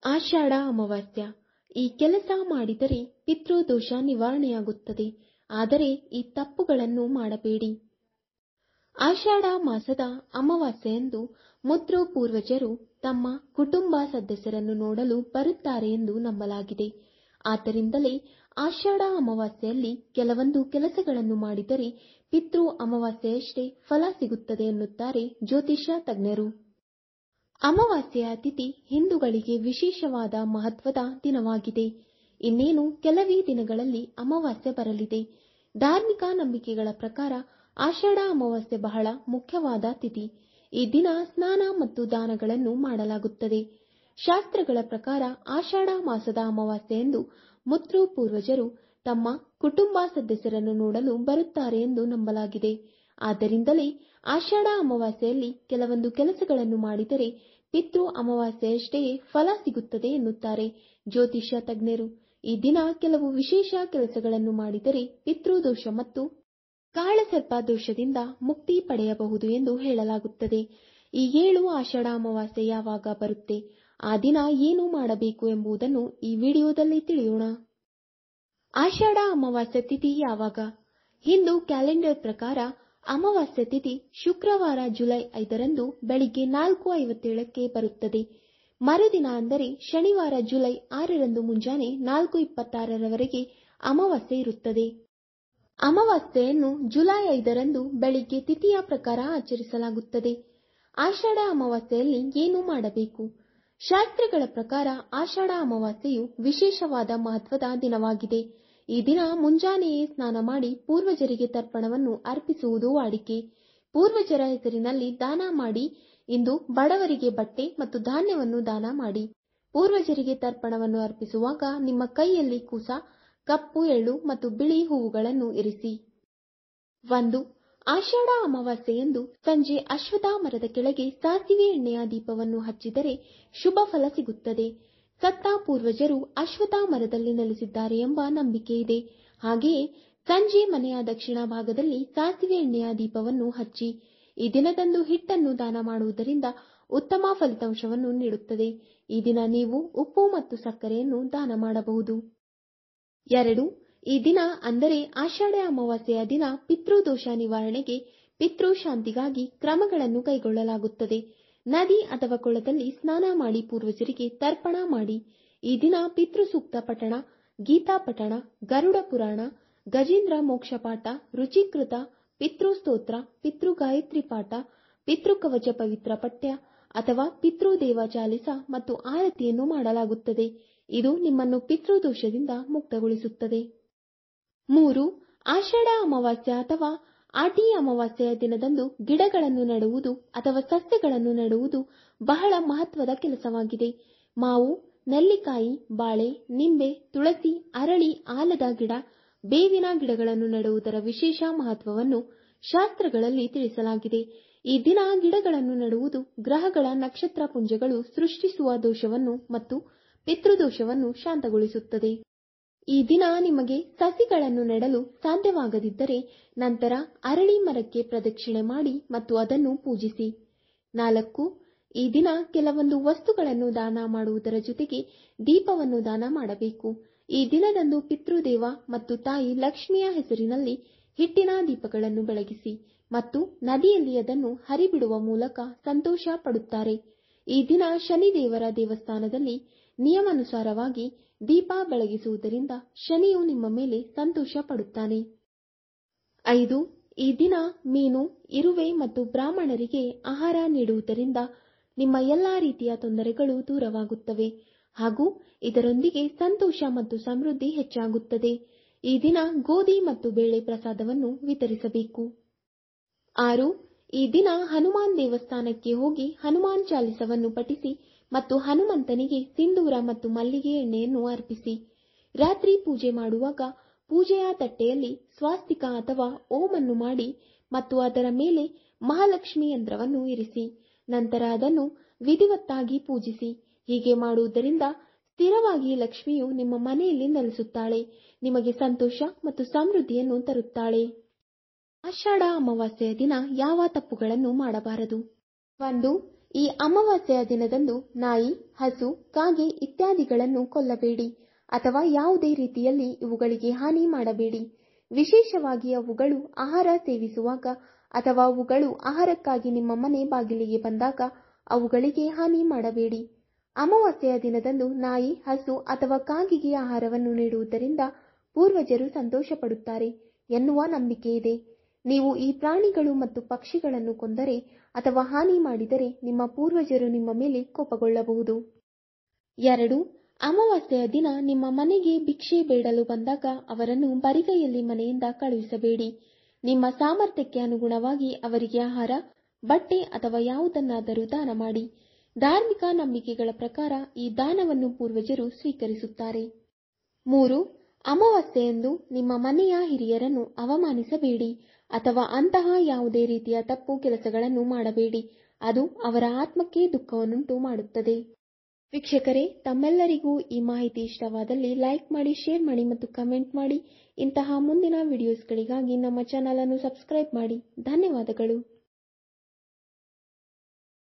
ಆಷಾಢ ಅಮಾವಾಸ್ಯ. ಈ ಕೆಲಸ ಮಾಡಿದರೆ ಪಿತೃದೋಷ ನಿವಾರಣೆಯಾಗುತ್ತದೆ. ಆದರೆ ಈ ತಪ್ಪುಗಳನ್ನು ಮಾಡಬೇಡಿ. ಆಷಾಢ ಮಾಸದ ಅಮಾವಾಸ್ಯೆಯಂದು ಮುದ್ರು ಪೂರ್ವಜರು ತಮ್ಮ ಕುಟುಂಬ ಸದಸ್ಯರನ್ನು ನೋಡಲು ಬರುತ್ತಾರೆ ಎಂದು ನಂಬಲಾಗಿದೆ. ಆದ್ದರಿಂದಲೇ ಆಷಾಢ ಅಮಾವಾಸ್ಯೆಯಲ್ಲಿ ಕೆಲವೊಂದು ಕೆಲಸಗಳನ್ನು ಮಾಡಿದರೆ ಪಿತೃ ಅಮಾವಾಸ್ಯೆಯಷ್ಟೇ ಫಲ ಸಿಗುತ್ತದೆ ಎನ್ನುತ್ತಾರೆ ಜ್ಯೋತಿಷ್ಯ ತಜ್ಞರು. ಅಮಾವಾಸ್ಯೆಯ ತಿಥಿ ಹಿಂದೂಗಳಿಗೆ ವಿಶೇಷವಾದ ಮಹತ್ವದ ದಿನವಾಗಿದೆ. ಇನ್ನೇನು ಕೆಲವೇ ದಿನಗಳಲ್ಲಿ ಅಮಾವಾಸ್ಯೆ ಬರಲಿದೆ. ಧಾರ್ಮಿಕ ನಂಬಿಕೆಗಳ ಪ್ರಕಾರ ಆಷಾಢ ಅಮಾವಾಸ್ಯೆ ಬಹಳ ಮುಖ್ಯವಾದ ತಿಥಿ. ಈ ದಿನ ಸ್ನಾನ ಮತ್ತು ದಾನಗಳನ್ನು ಮಾಡಲಾಗುತ್ತದೆ. ಶಾಸ್ತ್ರಗಳ ಪ್ರಕಾರ ಆಷಾಢ ಮಾಸದ ಅಮಾವಾಸ್ಯೆಯಂದು ಮುದ್ರು ಪೂರ್ವಜರು ತಮ್ಮ ಕುಟುಂಬ ಸದಸ್ಯರನ್ನು ನೋಡಲು ಬರುತ್ತಾರೆ ಎಂದು ನಂಬಲಾಗಿದೆ. ಆದ್ದರಿಂದಲೇ ಆಷಾಢ ಅಮಾವಾಸ್ಯೆಯಲ್ಲಿ ಕೆಲವೊಂದು ಕೆಲಸಗಳನ್ನು ಮಾಡಿದರೆ ಪಿತೃ ಅಮಾವಾಸ್ಯೆಯಷ್ಟೇ ಫಲ ಸಿಗುತ್ತದೆ ಎನ್ನುತ್ತಾರೆ ಜ್ಯೋತಿಷ್ಯ ತಜ್ಞರು. ಈ ದಿನ ಕೆಲವು ವಿಶೇಷ ಕೆಲಸಗಳನ್ನು ಮಾಡಿದರೆ ಪಿತೃದೋಷ ಮತ್ತು ಕಾಳಸರ್ಪ ದೋಷದಿಂದ ಮುಕ್ತಿ ಪಡೆಯಬಹುದು ಎಂದು ಹೇಳಲಾಗುತ್ತದೆ. ಈ 7 ಆಷಾಢ ಅಮಾವಾಸ್ಯೆ ಯಾವಾಗ ಬರುತ್ತೆ, ಆ ದಿನ ಏನು ಮಾಡಬೇಕು ಎಂಬುದನ್ನು ಈ ವಿಡಿಯೋದಲ್ಲಿ ತಿಳಿಯೋಣ. ಆಷಾಢ ಅಮಾವಾಸ್ಯೆ ತಿಥಿ ಯಾವಾಗ? ಹಿಂದೂ ಕ್ಯಾಲೆಂಡರ್ ಪ್ರಕಾರ ಅಮಾವಾಸ್ಯೆ ತಿಥಿ ಶುಕ್ರವಾರ ಜುಲೈ 5ರಂದು ಬೆಳಿಗ್ಗೆ 4:57ಕ್ಕೆ ಬರುತ್ತದೆ. ಮರುದಿನ ಅಂದರೆ ಶನಿವಾರ ಜುಲೈ 6ರಂದು ಮುಂಜಾನೆ 4:26ರವರೆಗೆ ಅಮಾವಾಸ್ಯೆ ಇರುತ್ತದೆ. ಅಮಾವಾಸ್ಯೆಯನ್ನು ಜುಲೈ 5ರಂದು ಬೆಳಿಗ್ಗೆ ತಿಥಿಯ ಪ್ರಕಾರ ಆಚರಿಸಲಾಗುತ್ತದೆ. ಆಷಾಢ ಅಮಾವಾಸ್ಯೆಯಲ್ಲಿ ಏನು ಮಾಡಬೇಕು? ಶಾಸ್ತ್ರಗಳ ಪ್ರಕಾರ ಆಷಾಢ ಅಮಾವಾಸ್ಯೆಯು ವಿಶೇಷವಾದ ಮಹತ್ವದ ದಿನವಾಗಿದೆ. ಈ ದಿನ ಮುಂಜಾನೆಯೇ ಸ್ನಾನ ಮಾಡಿ ಪೂರ್ವಜರಿಗೆ ತರ್ಪಣವನ್ನು ಅರ್ಪಿಸುವುದು ವಾಡಿಕೆ. ಪೂರ್ವಜರ ಹೆಸರಿನಲ್ಲಿ ದಾನ ಮಾಡಿ. ಇಂದು ಬಡವರಿಗೆ ಬಟ್ಟೆ ಮತ್ತು ಧಾನ್ಯವನ್ನು ದಾನ ಮಾಡಿ. ಪೂರ್ವಜರಿಗೆ ತರ್ಪಣವನ್ನು ಅರ್ಪಿಸುವಾಗ ನಿಮ್ಮ ಕೈಯಲ್ಲಿ ಕೂಸ, ಕಪ್ಪು ಎಳ್ಳು ಮತ್ತು ಬಿಳಿ ಹೂವುಗಳನ್ನು ಇರಿಸಿ. 1. ಆಷಾಢ ಅಮಾವಾಸ್ಯೆಯಂದು ಸಂಜೆ ಅಶ್ವತ್ಥ ಮರದ ಕೆಳಗೆ ಸಾಸಿವೆ ಎಣ್ಣೆಯ ದೀಪವನ್ನು ಹಚ್ಚಿದರೆ ಶುಭ ಫಲ ಸಿಗುತ್ತದೆ. ಸತ್ತ ಪೂರ್ವಜರು ಅಶ್ವತ್ಥ ಮರದಲ್ಲಿ ನೆಲೆಸಿದ್ದಾರೆ ಎಂಬ ನಂಬಿಕೆ ಇದೆ. ಹಾಗೆಯೇ ಸಂಜೆ ಮನೆಯ ದಕ್ಷಿಣ ಭಾಗದಲ್ಲಿ ಸಾಸಿವೆ ಎಣ್ಣೆಯ ದೀಪವನ್ನು ಹಚ್ಚಿ. ಈ ದಿನದಂದು ಹಿಟ್ಟನ್ನು ದಾನ ಮಾಡುವುದರಿಂದ ಉತ್ತಮ ಫಲಿತಾಂಶವನ್ನು ನೀಡುತ್ತದೆ. ಈ ದಿನ ನೀವು ಉಪ್ಪು ಮತ್ತು ಸಕ್ಕರೆಯನ್ನು ದಾನ ಮಾಡಬಹುದು. 2. ಈ ದಿನ ಅಂದರೆ ಆಷಾಢ ಅಮಾವಾಸ್ಯೆಯ ದಿನ ಪಿತೃದೋಷ ನಿವಾರಣೆಗೆ, ಪಿತೃ ಶಾಂತಿಗಾಗಿ ಕ್ರಮಗಳನ್ನು ಕೈಗೊಳ್ಳಲಾಗುತ್ತದೆ. ನದಿ ಅಥವಾ ಕೊಳದಲ್ಲಿ ಸ್ನಾನ ಮಾಡಿ ಪೂರ್ವಜರಿಗೆ ತರ್ಪಣ ಮಾಡಿ. ಈ ದಿನ ಪಿತೃಸೂಕ್ತ ಪಠಣ, ಗೀತಾ ಪಠಣ, ಗರುಡ ಪುರಾಣ, ಗಜೇಂದ್ರ ಮೋಕ್ಷ ಪಾಠ, ರುಚಿಕೃತ, ಪಿತೃಸ್ತೋತ್ರ, ಪಿತೃಗಾಯತ್ರಿ ಪಾಠ, ಪಿತೃಕವಚ ಪವಿತ್ರ ಪಠ್ಯ ಅಥವಾ ಪಿತೃದೇವ ಚಾಲಿಸ ಮತ್ತು ಆರತಿಯನ್ನು ಮಾಡಲಾಗುತ್ತದೆ. ಇದು ನಿಮ್ಮನ್ನು ಪಿತೃದೋಷದಿಂದ ಮುಕ್ತಗೊಳಿಸುತ್ತದೆ. 3. ಆಷಾಢ ಅಮಾವಾಸ್ಯೆ ಅಥವಾ ಆಟಿ ಅಮಾವಾಸ್ಯೆಯ ದಿನದಂದು ಗಿಡಗಳನ್ನು ನೆಡುವುದು ಅಥವಾ ಸಸ್ಯಗಳನ್ನು ನೆಡುವುದು ಬಹಳ ಮಹತ್ವದ ಕೆಲಸವಾಗಿದೆ. ಮಾವು, ನೆಲ್ಲಿಕಾಯಿ, ಬಾಳೆ, ನಿಂಬೆ, ತುಳಸಿ, ಅರಳಿ, ಆಲದ ಗಿಡ, ಬೇವಿನ ಗಿಡಗಳನ್ನು ನೆಡುವುದರ ವಿಶೇಷ ಮಹತ್ವವನ್ನು ಶಾಸ್ತ್ರಗಳಲ್ಲಿ ತಿಳಿಸಲಾಗಿದೆ. ಈ ದಿನ ಗಿಡಗಳನ್ನು ನೆಡುವುದು ಗ್ರಹಗಳ ನಕ್ಷತ್ರ ಪುಂಜಗಳು ಸೃಷ್ಟಿಸುವ ದೋಷವನ್ನು ಮತ್ತು ಪಿತೃದೋಷವನ್ನು ಶಾಂತಗೊಳಿಸುತ್ತದೆ. ಈ ದಿನ ನಿಮಗೆ ಸಸಿಗಳನ್ನು ನೆಡಲು ಸಾಧ್ಯವಾಗದಿದ್ದರೆ ನಂತರ ಅರಳಿ ಮರಕ್ಕೆ ಪ್ರದಕ್ಷಿಣೆ ಮಾಡಿ ಮತ್ತು ಅದನ್ನು ಪೂಜಿಸಿ. 4. ಈ ದಿನ ಕೆಲವೊಂದು ವಸ್ತುಗಳನ್ನು ದಾನ ಮಾಡುವುದರ ಜೊತೆಗೆ ದೀಪವನ್ನು ದಾನ ಮಾಡಬೇಕು. ಈ ದಿನದಂದು ಪಿತೃದೇವ ಮತ್ತು ತಾಯಿ ಲಕ್ಷ್ಮಿಯ ಹೆಸರಿನಲ್ಲಿ ಹಿಟ್ಟಿನ ದೀಪಗಳನ್ನು ಬೆಳಗಿಸಿ ಮತ್ತು ನದಿಯಲ್ಲಿ ಅದನ್ನು ಹರಿಬಿಡುವ ಮೂಲಕ ಸಂತೋಷ ಪಡುತ್ತಾರೆ. ಈ ದಿನ ಶನಿದೇವರ ದೇವಸ್ಥಾನದಲ್ಲಿ ನಿಯಮಾನುಸಾರವಾಗಿ ದೀಪ ಬೆಳಗಿಸುವುದರಿಂದ ಶನಿಯು ನಿಮ್ಮ ಮೇಲೆ ಸಂತೋಷ ಪಡುತ್ತಾನೆ. 5. ಈ ದಿನ ಮೀನು, ಇರುವೆ ಮತ್ತು ಬ್ರಾಹ್ಮಣರಿಗೆ ಆಹಾರ ನೀಡುವುದರಿಂದ ನಿಮ್ಮ ಎಲ್ಲಾ ರೀತಿಯ ತೊಂದರೆಗಳು ದೂರವಾಗುತ್ತವೆ ಹಾಗೂ ಇದರೊಂದಿಗೆ ಸಂತೋಷ ಮತ್ತು ಸಮೃದ್ಧಿ ಹೆಚ್ಚಾಗುತ್ತದೆ. ಈ ದಿನ ಗೋಧಿ ಮತ್ತು ಬೇಳೆ ಪ್ರಸಾದವನ್ನು ವಿತರಿಸಬೇಕು. 6. ಈ ದಿನ ಹನುಮಾನ್ ದೇವಸ್ಥಾನಕ್ಕೆ ಹೋಗಿ ಹನುಮಾನ್ ಚಾಲಿಸವನ್ನು ಪಠಿಸಿ ಮತ್ತು ಹನುಮಂತನಿಗೆ ಸಿಂಧೂರ ಮತ್ತು ಮಲ್ಲಿಗೆ ಎಣ್ಣೆಯನ್ನು ಅರ್ಪಿಸಿ. ರಾತ್ರಿ ಪೂಜೆ ಮಾಡುವಾಗ ಪೂಜೆಯ ತಟ್ಟೆಯಲ್ಲಿ ಸ್ವಾಸ್ತಿಕ ಅಥವಾ ಓಂ ಅನ್ನು ಮಾಡಿ ಮತ್ತು ಅದರ ಮೇಲೆ ಮಹಾಲಕ್ಷ್ಮಿ ಯಂತ್ರವನ್ನು ಇರಿಸಿ. ನಂತರ ಅದನ್ನು ವಿಧಿವತ್ತಾಗಿ ಪೂಜಿಸಿ. ಹೀಗೆ ಮಾಡುವುದರಿಂದ ಸ್ಥಿರವಾಗಿ ಲಕ್ಷ್ಮಿಯು ನಿಮ್ಮ ಮನೆಯಲ್ಲಿ ನೆಲೆಸುತ್ತಾಳೆ, ನಿಮಗೆ ಸಂತೋಷ ಮತ್ತು ಸಮೃದ್ಧಿಯನ್ನು ತರುತ್ತಾಳೆ. ಆಷಾಢ ಅಮಾವಾಸ್ಯೆಯ ದಿನ ಯಾವ ತಪ್ಪುಗಳನ್ನು ಮಾಡಬಾರದು? 1. ಈ ಅಮಾವಾಸ್ಯೆಯ ದಿನದಂದು ನಾಯಿ, ಹಸು, ಕಾಗೆ ಇತ್ಯಾದಿಗಳನ್ನು ಕೊಲ್ಲಬೇಡಿ ಅಥವಾ ಯಾವುದೇ ರೀತಿಯಲ್ಲಿ ಇವುಗಳಿಗೆ ಹಾನಿ ಮಾಡಬೇಡಿ. ವಿಶೇಷವಾಗಿ ಅವುಗಳು ಆಹಾರ ಸೇವಿಸುವಾಗ ಅಥವಾ ಅವುಗಳು ಆಹಾರಕ್ಕಾಗಿ ನಿಮ್ಮ ಮನೆ ಬಾಗಿಲಿಗೆ ಬಂದಾಗ ಅವುಗಳಿಗೆ ಹಾನಿ ಮಾಡಬೇಡಿ. ಅಮಾವಾಸ್ಯೆಯ ದಿನದಂದು ನಾಯಿ, ಹಸು ಅಥವಾ ಕಾಗೆಗೆ ಆಹಾರವನ್ನು ನೀಡುವುದರಿಂದ ಪೂರ್ವಜರು ಸಂತೋಷ ಪಡುತ್ತಾರೆ ಎನ್ನುವ ನಂಬಿಕೆ ಇದೆ. ನೀವು ಈ ಪ್ರಾಣಿಗಳು ಮತ್ತು ಪಕ್ಷಿಗಳನ್ನು ಕೊಂದರೆ ಅಥವಾ ಹಾನಿ ಮಾಡಿದರೆ ನಿಮ್ಮ ಪೂರ್ವಜರು ನಿಮ್ಮ ಮೇಲೆ ಕೋಪಗೊಳ್ಳಬಹುದು. 2. ಅಮಾವಾಸ್ಯೆಯ ದಿನ ನಿಮ್ಮ ಮನೆಗೆ ಭಿಕ್ಷೆ ಬೇಡಲು ಬಂದಾಗ ಅವರನ್ನು ಬರಿಗೈಯಲ್ಲಿ ಮನೆಯಿಂದ ಕಳುಹಿಸಬೇಡಿ. ನಿಮ್ಮ ಸಾಮರ್ಥ್ಯಕ್ಕೆ ಅನುಗುಣವಾಗಿ ಅವರಿಗೆ ಆಹಾರ, ಬಟ್ಟೆ ಅಥವಾ ಯಾವುದನ್ನಾದರೂ ದಾನ ಮಾಡಿ. ಧಾರ್ಮಿಕ ನಂಬಿಕೆಗಳ ಪ್ರಕಾರ ಈ ದಾನವನ್ನು ಪೂರ್ವಜರು ಸ್ವೀಕರಿಸುತ್ತಾರೆ. 3. ಅಮಾವಾಸ್ಯೆಯಂದು ನಿಮ್ಮ ಮನೆಯ ಹಿರಿಯರನ್ನು ಅವಮಾನಿಸಬೇಡಿ ಅಥವಾ ಅಂತಹ ಯಾವುದೇ ರೀತಿಯ ತಪ್ಪು ಕೆಲಸಗಳನ್ನು ಮಾಡಬೇಡಿ. ಅದು ಅವರ ಆತ್ಮಕ್ಕೆ ದುಃಖವನ್ನುಂಟು ಮಾಡುತ್ತದೆ. ವೀಕ್ಷಕರೇ, ತಮ್ಮೆಲ್ಲರಿಗೂ ಈ ಮಾಹಿತಿ ಇಷ್ಟವಾದಲ್ಲಿ ಲೈಕ್ ಮಾಡಿ, ಶೇರ್ ಮಾಡಿ ಮತ್ತು ಕಮೆಂಟ್ ಮಾಡಿ. ಇಂತಹ ಮುಂದಿನ ವಿಡಿಯೋಸ್ಗಳಿಗಾಗಿ ನಮ್ಮ ಚಾನಲ್ ಅನ್ನು ಸಬ್ಸ್ಕ್ರೈಬ್ ಮಾಡಿ. ಧನ್ಯವಾದಗಳು.